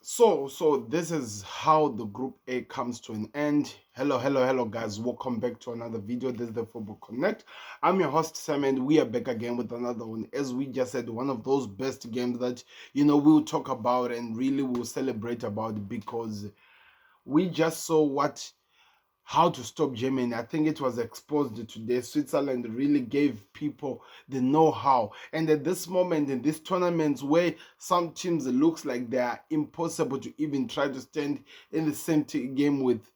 So this is how the Group A comes to an end. Hello, guys. Welcome back to another video. This is the Football Connect. I'm your host, Sam, and we are back again with another one. As we just said, one of those best games that, we'll talk about and really we'll celebrate about because we just saw how to stop Germany. I think it was exposed today. Switzerland really gave people the know-how. And at this moment in these tournaments where some teams it looks like they are impossible to even try to stand in the same game with,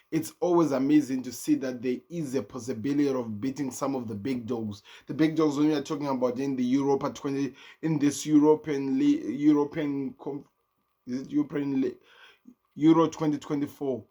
it's always amazing to see that there is a possibility of beating some of the big dogs. The big dogs when we are talking about in the Europa 20, in this European Euro 2024,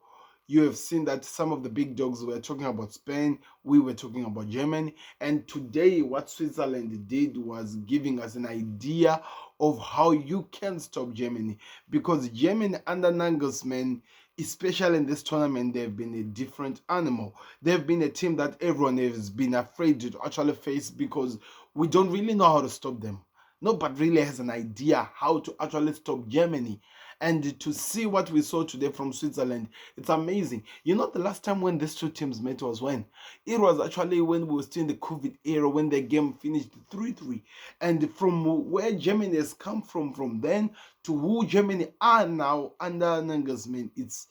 you have seen that some of the big dogs were talking about Spain, we were talking about Germany, and today what Switzerland did was giving us an idea of how you can stop Germany, because Germany under Nagelsmann, especially in this tournament, they've been a different animal. They've been a team that everyone has been afraid to actually face because we don't really know how to stop them. Nobody really has an idea how to actually stop Germany. And to see what we saw today from Switzerland, it's amazing. The last time when these two teams met was when? It was actually when we were still in the COVID era, when the game finished 3-3. And from where Germany has come from then to who Germany are now under Nagelsmann, it's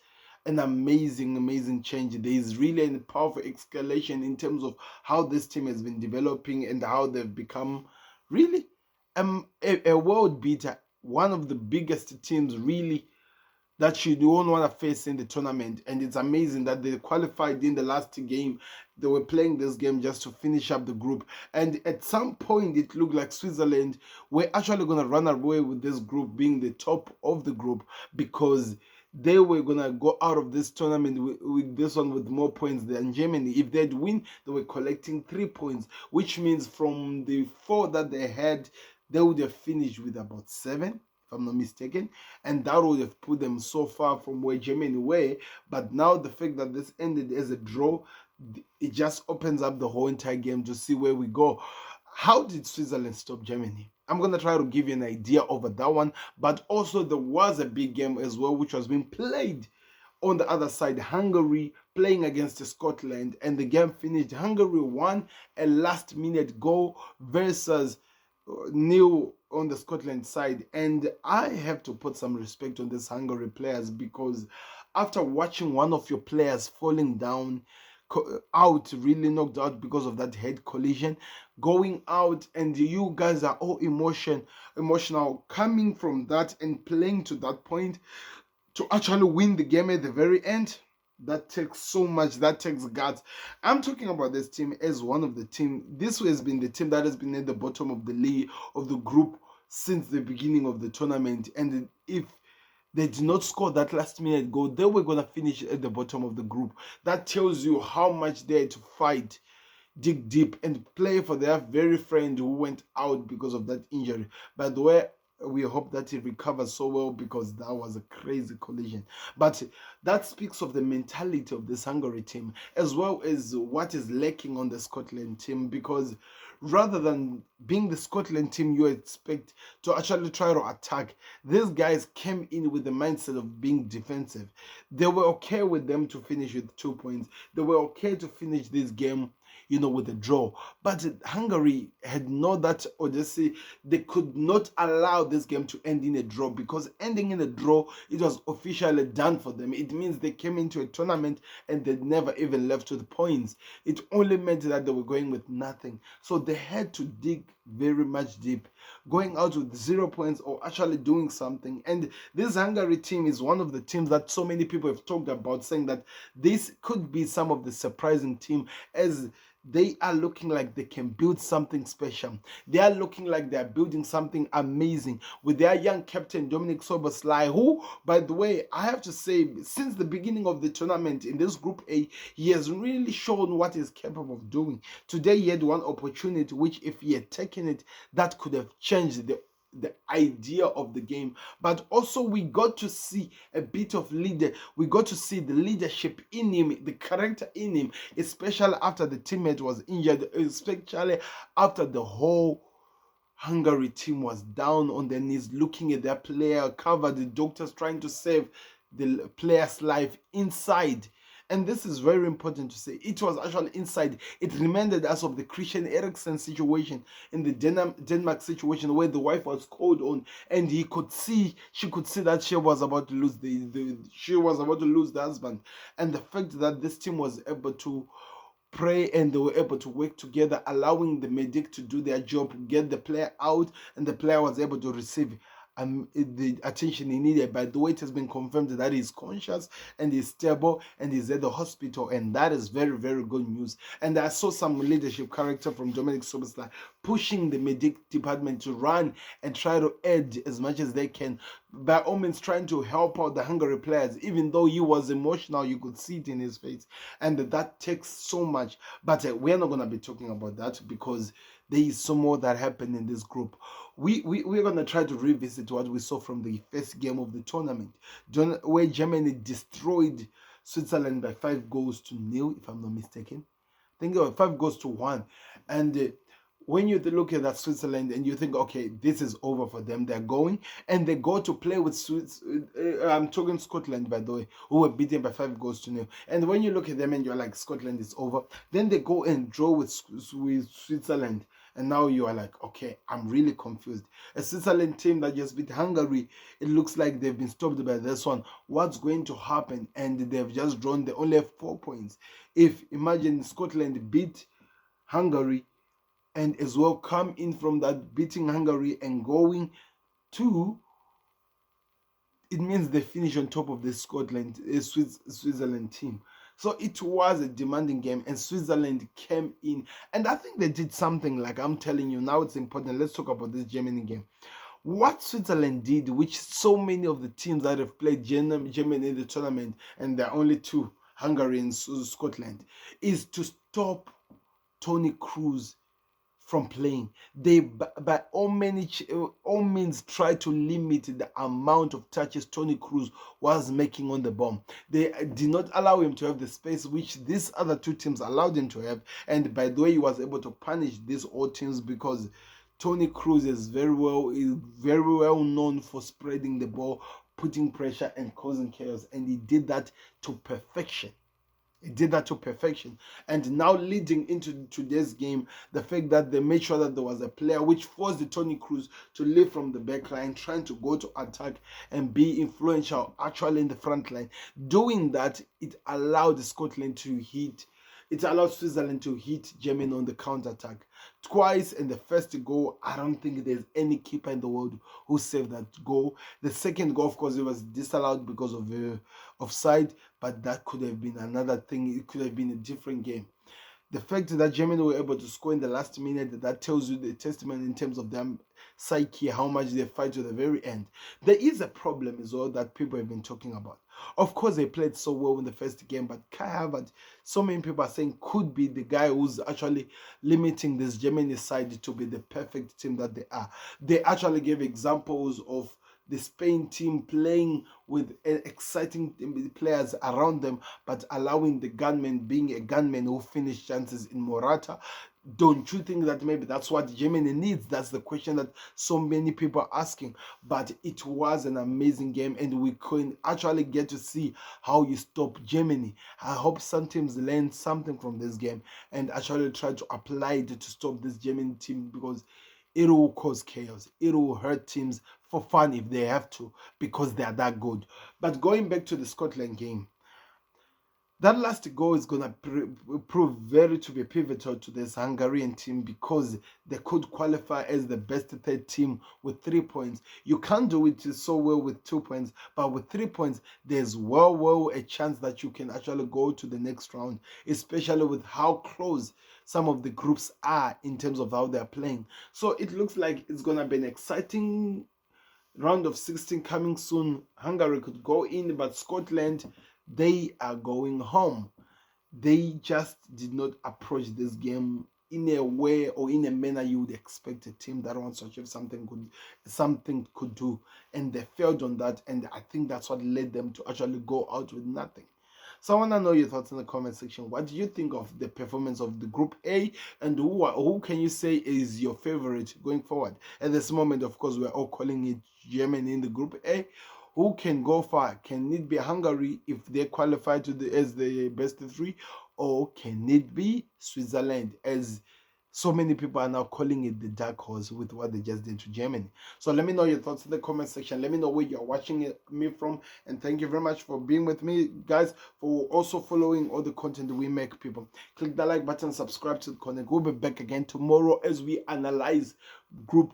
an amazing change. There is really a powerful escalation in terms of how this team has been developing and how they've become really a world beater, one of the biggest teams really that you don't want to face in the tournament. And it's amazing that they qualified in the last game. They were playing this game just to finish up the group. And at some point, it looked like Switzerland were actually going to run away with this group being the top of the group, because they were going to go out of this tournament with this one with more points than Germany. If they'd win, they were collecting 3 points, which means from the 4 that they had, they would have finished with about 7, if I'm not mistaken, and that would have put them so far from where Germany were. But now the fact that this ended as a draw, it just opens up the whole entire game to see where we go. How did Switzerland stop Germany? I'm going to try to give you an idea over that one, but also there was a big game as well which was being played on the other side. Hungary playing against Scotland, and the game finished. Hungary won a last minute goal versus new on the Scotland side. And I have to put some respect on these Hungary players, because after watching one of your players falling down out, really knocked out because of that head collision, going out, and you guys are all emotional coming from that and playing to that point to actually win the game at the very end, that takes so much. That takes guts. I'm talking about this team as one of the team. This has been the team that has been at the bottom of the league, of the group, since the beginning of the tournament. And if they did not score that last minute goal, they were going to finish at the bottom of the group. That tells you how much they had to fight, dig deep, and play for their very friend who went out because of that injury. By the way, we hope that he recovers so well, because that was a crazy collision. But that speaks of the mentality of this Hungary team, as well as what is lacking on the Scotland team, because rather than being the Scotland team you expect to actually try to attack, these guys came in with the mindset of being defensive. They were okay with them to finish with 2 points. They were okay to finish this game with a draw. But Hungary had not that audacity. They could not allow this game to end in a draw, because ending in a draw, it was officially done for them. It means they came into a tournament and they never even left with points. It only meant that they were going with nothing. So they had to dig very much deep, going out with 0 points or actually doing something. And this Hungary team is one of the teams that so many people have talked about, saying that this could be some of the surprising team, as they are looking like they can build something special. They are looking like they are building something amazing with their young captain Dominic Soboslai, who, by the way, I have to say, since the beginning of the tournament in this Group A, he has really shown what he's capable of doing. Today he had one opportunity which, if he had taken it, that could have changed the idea of the game. But also we got to see a bit of leader. We got to see the leadership in him, the character in him, especially after the teammate was injured, especially after the whole Hungary team was down on their knees looking at their player covered, the doctors trying to save the player's life inside. And this is very important to say. It was actually inside. It reminded us of the Christian Eriksen situation in the Denmark situation where the wife was called on, and she could see that she was about to lose the husband. And the fact that this team was able to pray and they were able to work together, allowing the medic to do their job, get the player out, and the player was able to receive the attention he needed. By the way, it has been confirmed that he's conscious and he's stable and he's at the hospital, and that is very, very good news. And I saw some leadership character from Dominic Szoboszlai pushing the medic department to run and try to aid as much as they can, by all means trying to help out the Hungary players. Even though he was emotional, you could see it in his face, and that takes so much. But we're not going to be talking about that because there is some more that happened in this group. We're going to try to revisit what we saw from the first game of the tournament, where Germany destroyed Switzerland by 5-0, if I'm not mistaken. I think it was 5-1. And when you look at that Switzerland and you think, okay, this is over for them, they're going, and they go to play with I'm talking Scotland, by the way, who were beaten by 5-0. And when you look at them and you're like, Scotland is over, then they go and draw with Switzerland. And now you are like, okay, I'm really confused. A Switzerland team that just beat Hungary, it looks like they've been stopped by this one. What's going to happen? And they've just drawn, they only have 4 points. Imagine Scotland beat Hungary and as well come in from that beating Hungary and going to, it means they finish on top of the Switzerland team. So it was a demanding game, and Switzerland came in, and I think they did something like, I'm telling you, now it's important. Let's talk about this Germany game. What Switzerland did, which so many of the teams that have played Germany in the tournament, and there are only 2, Hungary and Scotland, is to stop Toni Kroos from playing. They by all means try to limit the amount of touches Toni Kroos was making on the ball. They did not allow him to have the space which these other 2 teams allowed him to have. And by the way, he was able to punish these all teams because Toni Kroos is very well known for spreading the ball, putting pressure and causing chaos, and he did that to perfection. And now leading into today's game, the fact that they made sure that there was a player which forced the Toni Kroos to leave from the back line, trying to go to attack and be influential actually in the front line. Doing that, it allowed Switzerland to hit Germany on the counter-attack twice. In the first goal, I don't think there's any keeper in the world who saved that goal. The second goal, of course, it was disallowed because of offside, but that could have been another thing. It could have been a different game. The fact that Germany were able to score in the last minute, that tells you the testament in terms of their psyche, how much they fight to the very end. There is a problem as well that people have been talking about. Of course, they played so well in the first game, but Kai Havertz, so many people are saying, could be the guy who's actually limiting this Germany side to be the perfect team that they are. They actually gave examples of the Spain team playing with exciting players around them, but allowing the gunman being a gunman who finished chances in Morata. Don't you think that maybe that's what Germany needs? That's the question that so many people are asking. But it was an amazing game, and we could actually get to see how you stop Germany. I hope some teams learn something from this game and actually try to apply it to stop this German team, because it will cause chaos. It will hurt teams for fun if they have to, because they are that good. But going back to the Scotland game, that last goal is going to prove to be pivotal to this Hungarian team, because they could qualify as the best third team with 3 points. You can't do it so well with 2 points, but with 3 points, there's well a chance that you can actually go to the next round, especially with how close some of the groups are in terms of how they're playing. So it looks like it's going to be an exciting round of 16 coming soon. Hungary could go in, but Scotland, they are going home. They just did not approach this game in a way or in a manner you would expect a team that wants to achieve something could do, and they failed on that. And I think that's what led them to actually go out with nothing. So I want to know your thoughts in the comment section. What do you think of the performance of the Group A, and who can you say is your favorite going forward? At this moment, of course, we're all calling it Germany in the Group A. Who can go far? Can it be Hungary if they qualify to as the best three, or can it be Switzerland, as so many people are now calling it the dark horse with what they just did to Germany? So let me know your thoughts in the comment section. Let me know where you're watching me from, and thank you very much for being with me, guys, for also following all the content we make, people. Click the like button, subscribe to the content. We'll be back again tomorrow as we analyze Group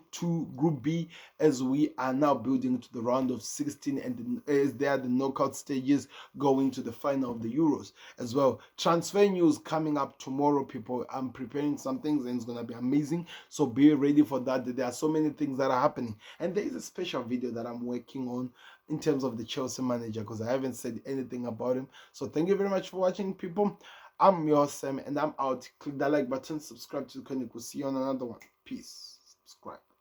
B, as we are now building to the round of 16, and as they are the knockout stages going to the final of the Euros as well. Transfer news coming up tomorrow, people. I'm preparing some things and it's gonna be amazing, so be ready for that. There are so many things that are happening, and there is a special video that I'm working on in terms of the Chelsea manager, because I haven't said anything about him. So thank you very much for watching, people. I'm your Sam, and I'm out. Click that like button, subscribe to the channel. We'll see you on another one. Peace. Subscribe.